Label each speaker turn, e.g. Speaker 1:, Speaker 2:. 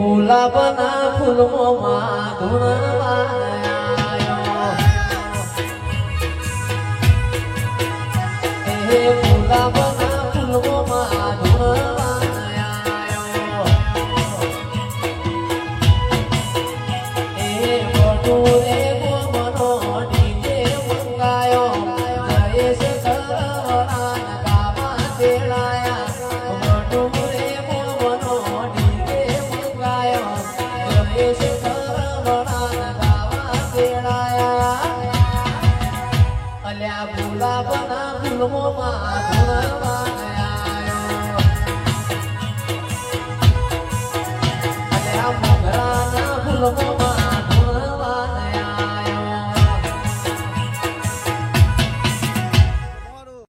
Speaker 1: ગુલાબના ફૂલમાં ધૂણવાયો એ ગુલાબના ફૂલમાં ધૂણવાયો એ બટુરે ગોમનો DJ મંગાયો Jayesh સરવરાન ગાવા તેડાયા બટુરે ગોમનો DJ મંગાયો Jayesh સરવરાન ગાવા તેડાયા અલ્યા ગુલાબના ફૂલમાં ધૂણવા